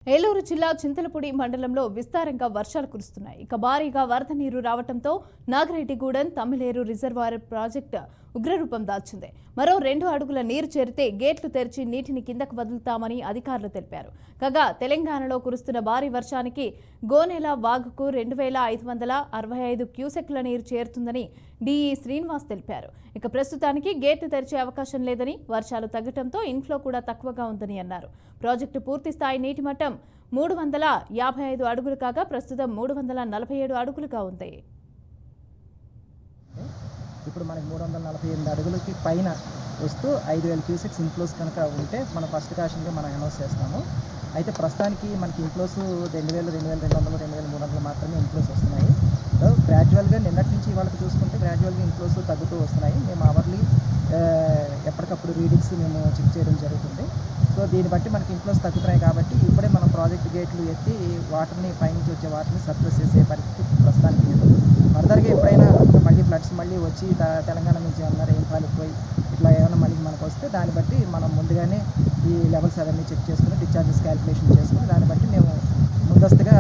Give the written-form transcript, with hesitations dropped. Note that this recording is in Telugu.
ఏలూరు జిల్లా చింతలపూడి మండలంలో విస్తారంగా వర్షాలు కురుస్తున్నాయి. ఇక భారీగా వరద నీరు రావడంతో నాగిరెడ్డిగూడెం తమ్మిలేరు రిజర్వాయర్ ప్రాజెక్టు ఉగ్రరూపం దాల్చింది. మరో 2 అడుగుల నీరు చేరితే గేట్లు తెరిచి నీటిని కిందకు వదులుతామని అధికారులు తెలిపారు. కాగా తెలంగాణలో కురుస్తున్న భారీ వర్షానికి గోనెల వాగుకు 2565 క్యూసెక్ల నీరు చేరుతుందని డిఈ శ్రీనివాస్ తెలిపారు. ఇక ప్రస్తుతానికి గేట్లు తెరిచే అవకాశం లేదని, వర్షాలు తగ్గడంతో ఇన్ఫ్లో కూడా తక్కువగా ఉందని అన్నారు. ప్రాజెక్టు పూర్తి స్థాయి నీటి మట్టం 355 అడుగులు కాగా ప్రస్తుతం 347 అడుగులుగా ఉంది. ఇప్పుడు మనకి 348 అడుగులకి పైన వస్తూ 5000 క్యూసెక్స్ ఇన్ఫ్లోస్ కనుక ఉంటే మనం ఫస్ట్ కాషన్గా మనం అనౌన్స్ చేస్తాము. అయితే ప్రస్తుతానికి మనకి ఇన్ఫ్లోస్ 2000, 2200, 2300 మాత్రమే ఇన్ఫ్లోస్ వస్తున్నాయి. గ్రాడ్యువల్గా నిన్నటి నుంచి వాళ్ళకి చూసుకుంటే గ్రాడ్యువల్గా ఇన్ఫ్లోస్ తగ్గుతూ వస్తున్నాయి. మేము అవర్లీ ఎప్పటికప్పుడు రీడింగ్స్ మేము చెక్ చేయడం జరుగుతుంది. సో దీన్ని బట్టి మనకి ఇన్ఫ్లోస్ తగ్గుతున్నాయి కాబట్టి ఇప్పుడే మనం ప్రాజెక్ట్ గేట్లు ఎత్తి వాటర్ని పైనుంచి వచ్చే వాటర్ని సర్ప్లస్ చేసే పరిస్థితి ప్రస్తుతానికి లేదు. ఫర్దర్గా ఎప్పుడైనా మళ్ళీ ఫ్లడ్స్ మళ్ళీ వచ్చి తెలంగాణ నుంచి ఏమన్నా రెయిన్ఫాల్ ఎక్కువై ఇట్లా ఏమైనా మళ్ళీ మనకు వస్తే దాన్ని బట్టి మనం ముందుగానే ఈ లెవెల్స్ అవన్నీ చెక్ చేసుకుని డిశ్చార్జెస్ క్యాలిక్యులేషన్ చేసుకుని దాన్ని బట్టి మేము ముందస్తుగా